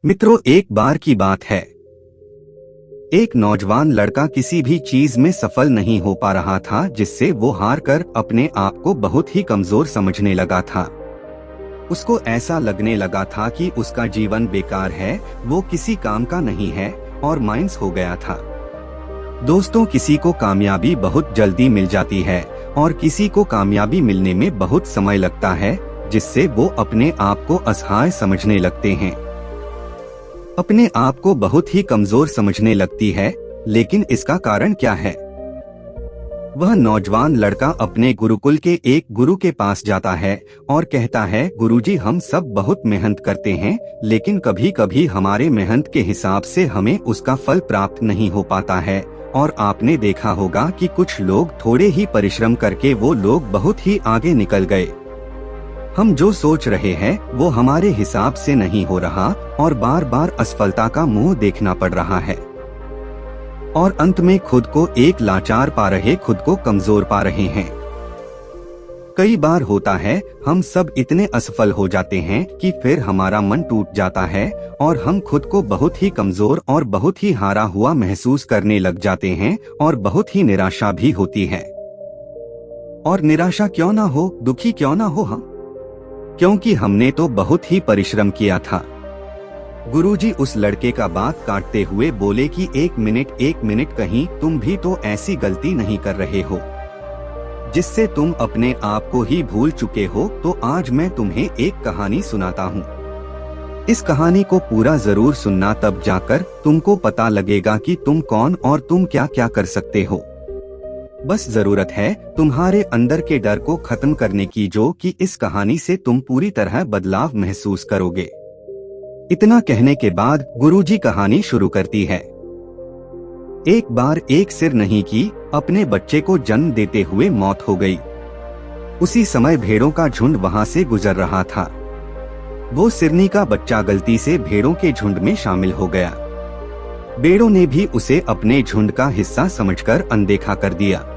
मित्रों, एक बार की बात है। एक नौजवान लड़का किसी भी चीज में सफल नहीं हो पा रहा था, जिससे वो हार कर अपने आप को बहुत ही कमजोर समझने लगा था। उसको ऐसा लगने लगा था कि उसका जीवन बेकार है, वो किसी काम का नहीं है और मायूस हो गया था। दोस्तों, किसी को कामयाबी बहुत जल्दी मिल जाती है और किसी को कामयाबी मिलने में बहुत समय लगता है, जिससे वो अपने आप को असहाय समझने लगते हैं, अपने आप को बहुत ही कमजोर समझने लगती है। लेकिन इसका कारण क्या है? वह नौजवान लड़का अपने गुरुकुल के एक गुरु के पास जाता है और कहता है, गुरुजी, हम सब बहुत मेहनत करते हैं, लेकिन कभी कभी हमारे मेहनत के हिसाब से हमें उसका फल प्राप्त नहीं हो पाता है। और आपने देखा होगा कि कुछ लोग थोड़े ही परिश्रम करके वो लोग बहुत ही आगे निकल गए। हम जो सोच रहे हैं वो हमारे हिसाब से नहीं हो रहा और बार बार असफलता का मुंह देखना पड़ रहा है और अंत में खुद को एक लाचार पा रहे, खुद को कमजोर पा रहे हैं। कई बार होता है, हम सब इतने असफल हो जाते हैं कि फिर हमारा मन टूट जाता है और हम खुद को बहुत ही कमजोर और बहुत ही हारा हुआ महसूस करने लग जाते हैं और बहुत ही निराशा भी होती है। और निराशा क्यों ना हो, दुखी क्यों ना हो हम, क्योंकि हमने तो बहुत ही परिश्रम किया था। गुरुजी उस लड़के का बात काटते हुए बोले कि एक मिनट, कहीं तुम भी तो ऐसी गलती नहीं कर रहे हो जिससे तुम अपने आप को ही भूल चुके हो। तो आज मैं तुम्हें एक कहानी सुनाता हूँ। इस कहानी को पूरा जरूर सुनना, तब जाकर तुमको पता लगेगा कि तुम कौन और तुम क्या क्या कर सकते हो। बस जरूरत है तुम्हारे अंदर के डर को खत्म करने की, जो कि इस कहानी से तुम पूरी तरह बदलाव महसूस करोगे। इतना कहने के बाद गुरुजी कहानी शुरू करती है। एक बार एक सिरनी की अपने बच्चे को जन्म देते हुए मौत हो गई। उसी समय भेड़ों का झुंड वहां से गुजर रहा था। वो सिरनी का बच्चा गलती से भेड़ों के झुंड में शामिल हो गया। भेड़ों ने भी उसे अपने झुंड का हिस्सा समझकर अनदेखा कर दिया।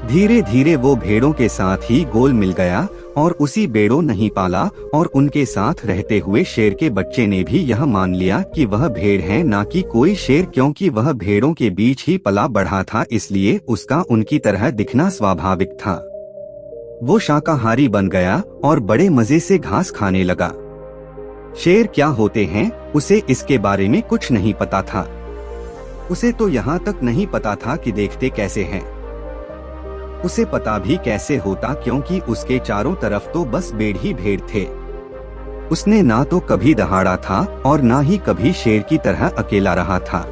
धीरे धीरे वो भेड़ों के साथ ही गोल मिल गया और उसी भेड़ों नहीं पाला और उनके साथ रहते हुए शेर के बच्चे ने भी यह मान लिया कि वह भेड़ है, ना कि कोई शेर, क्योंकि वह भेड़ों के बीच ही पला बढ़ा था, इसलिए उसका उनकी तरह दिखना स्वाभाविक था। वो शाकाहारी बन गया और बड़े मजे से घास खाने लगा। शेर क्या होते हैं उसे इसके बारे में कुछ नहीं पता था। उसे तो यहाँ तक नहीं पता था कि देखते कैसे हैं। उसे पता भी कैसे होता, क्योंकि उसके चारों तरफ तो बस भेड़ ही भेड़ थे। उसने ना तो कभी दहाड़ा था और ना ही कभी शेर की तरह अकेला रहा था।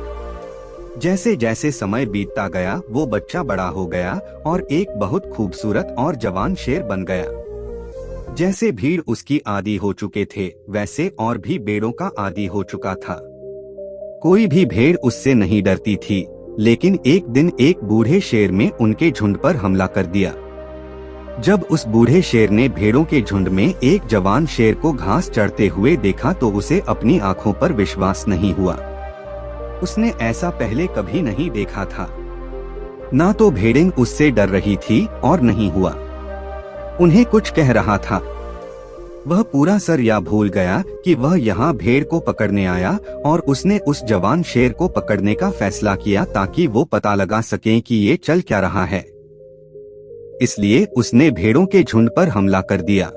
जैसे जैसे समय बीतता गया वो बच्चा बड़ा हो गया और एक बहुत खूबसूरत और जवान शेर बन गया। जैसे भीड़ उसकी आदी हो चुके थे, वैसे और भी भेड़ों का आदी हो चुका था। कोई भी भेड़ उससे नहीं डरती थी। लेकिन एक दिन एक बूढ़े शेर में उनके झुंड पर हमला कर दिया। जब उस बूढ़े शेर ने भेड़ों के झुंड में एक जवान शेर को घास चढ़ते हुए देखा तो उसे अपनी आंखों पर विश्वास नहीं हुआ। उसने ऐसा पहले कभी नहीं देखा था। ना तो भेड़ें उससे डर रही थी और नहीं हुआ उन्हें कुछ कह रहा था। वह पूरा सर या भूल गया कि वह यहाँ भेड़ को पकड़ने आया और उसने उस जवान शेर को पकड़ने का फैसला किया ताकि वो पता लगा सके कि ये चल क्या रहा है। इसलिए उसने भेड़ों के झुंड पर हमला कर दिया।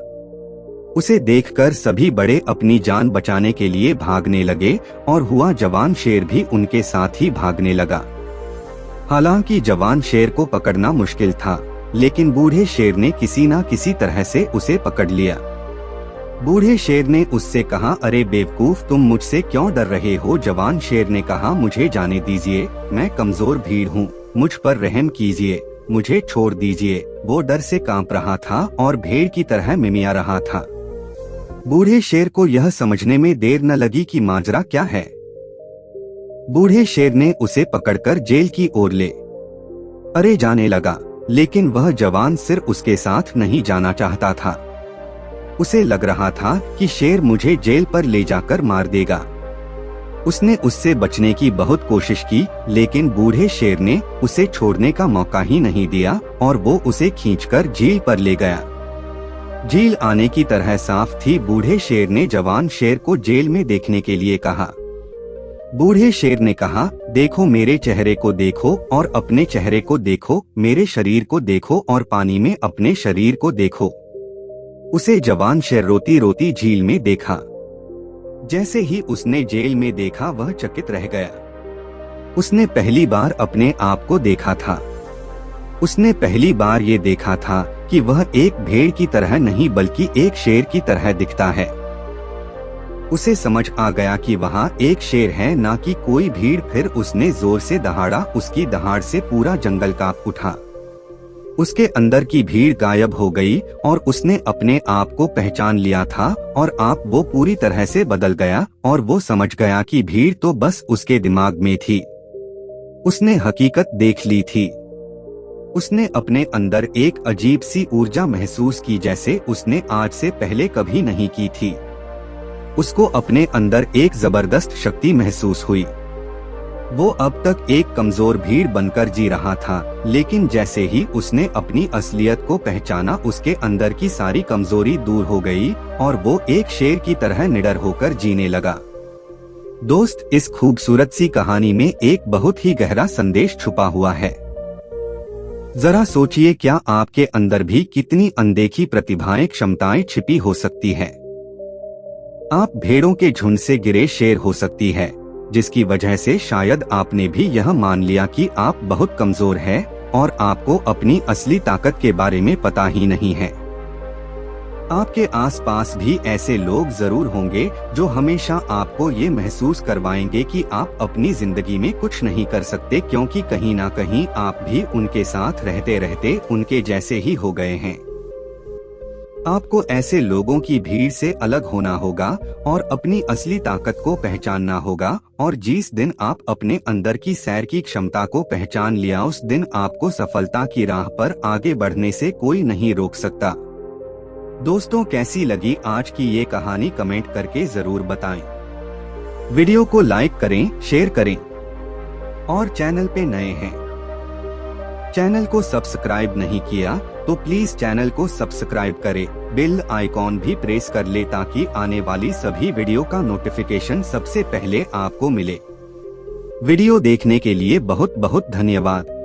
उसे देखकर सभी बड़े अपनी जान बचाने के लिए भागने लगे और हुआ जवान शेर भी उनके साथ ही भागने लगा। हालांकि जवान शेर को पकड़ना मुश्किल था, लेकिन बूढ़े शेर ने किसी न किसी तरह से उसे पकड़ लिया। बूढ़े शेर ने उससे कहा, अरे बेवकूफ, तुम मुझसे क्यों डर रहे हो? जवान शेर ने कहा, मुझे जाने दीजिए, मैं कमजोर भीड़ हूँ, मुझ पर रहम कीजिए, मुझे छोड़ दीजिए। वो डर से कांप रहा था और भेड़ की तरह मिमिया रहा था। बूढ़े शेर को यह समझने में देर न लगी कि माजरा क्या है। बूढ़े शेर ने उसे पकड़कर जेल की ओर ले अरे जाने लगा, लेकिन वह जवान सिर उसके साथ नहीं जाना चाहता था। उसे लग रहा था कि शेर मुझे जेल पर ले जाकर मार देगा। उसने उससे बचने की बहुत कोशिश की, लेकिन बूढ़े शेर ने उसे छोड़ने का मौका ही नहीं दिया और वो उसे खींचकर जेल पर ले गया। झील आने की तरह साफ थी। बूढ़े शेर ने जवान शेर को जेल में देखने के लिए कहा। बूढ़े शेर ने कहा, देखो मेरे चेहरे को देखो और अपने चेहरे को देखो, मेरे शरीर को देखो और पानी में अपने शरीर को देखो। उसे जवान शेर रोती रोती झील में देखा। जैसे ही उसने जेल में देखा वह चकित रह गया। उसने पहली बार अपने आप को देखा था। उसने पहली बार ये देखा था कि वह एक भेड़ की तरह नहीं बल्कि एक शेर की तरह दिखता है। उसे समझ आ गया कि वहाँ एक शेर है, ना कि कोई भीड़। फिर उसने जोर से दहाड़ा। उसकी दहाड़ से पूरा जंगल कांप उठा। उसके अंदर की भीड़ गायब हो गई और उसने अपने आप को पहचान लिया था और आप वो पूरी तरह से बदल गया और वो समझ गया कि भीड़ तो बस उसके दिमाग में थी। उसने हकीकत देख ली थी। उसने अपने अंदर एक अजीब सी ऊर्जा महसूस की जैसे उसने आज से पहले कभी नहीं की थी। उसको अपने अंदर एक जबरदस्त शक्ति महसूस हुई। वो अब तक एक कमजोर भीड़ बनकर जी रहा था, लेकिन जैसे ही उसने अपनी असलियत को पहचाना उसके अंदर की सारी कमजोरी दूर हो गई और वो एक शेर की तरह निडर होकर जीने लगा। दोस्त, इस खूबसूरत सी कहानी में एक बहुत ही गहरा संदेश छुपा हुआ है। जरा सोचिए, क्या आपके अंदर भी कितनी अनदेखी प्रतिभाएं, क्षमताएं छिपी हो सकती है। आप भेड़ों के झुंड से गिरे शेर हो सकती है, जिसकी वजह से शायद आपने भी यह मान लिया कि आप बहुत कमजोर हैं और आपको अपनी असली ताकत के बारे में पता ही नहीं है। आपके आसपास भी ऐसे लोग जरूर होंगे जो हमेशा आपको ये महसूस करवाएंगे कि आप अपनी जिंदगी में कुछ नहीं कर सकते, क्योंकि कहीं ना कहीं आप भी उनके साथ रहते रहते उनके जैसे ही हो गए हैं। आपको ऐसे लोगों की भीड़ से अलग होना होगा और अपनी असली ताकत को पहचानना होगा, और जिस दिन आप अपने अंदर की सैर की क्षमता को पहचान लिया, उस दिन आपको सफलता की राह पर आगे बढ़ने से कोई नहीं रोक सकता। दोस्तों, कैसी लगी आज की ये कहानी कमेंट करके जरूर बताएं। वीडियो को लाइक करें, शेयर करें और चैनल पे नए हैं, चैनल को सब्सक्राइब नहीं किया तो प्लीज चैनल को सब्सक्राइब करें, बेल आइकॉन भी प्रेस कर ले ताकि आने वाली सभी वीडियो का नोटिफिकेशन सबसे पहले आपको मिले। वीडियो देखने के लिए बहुत बहुत धन्यवाद।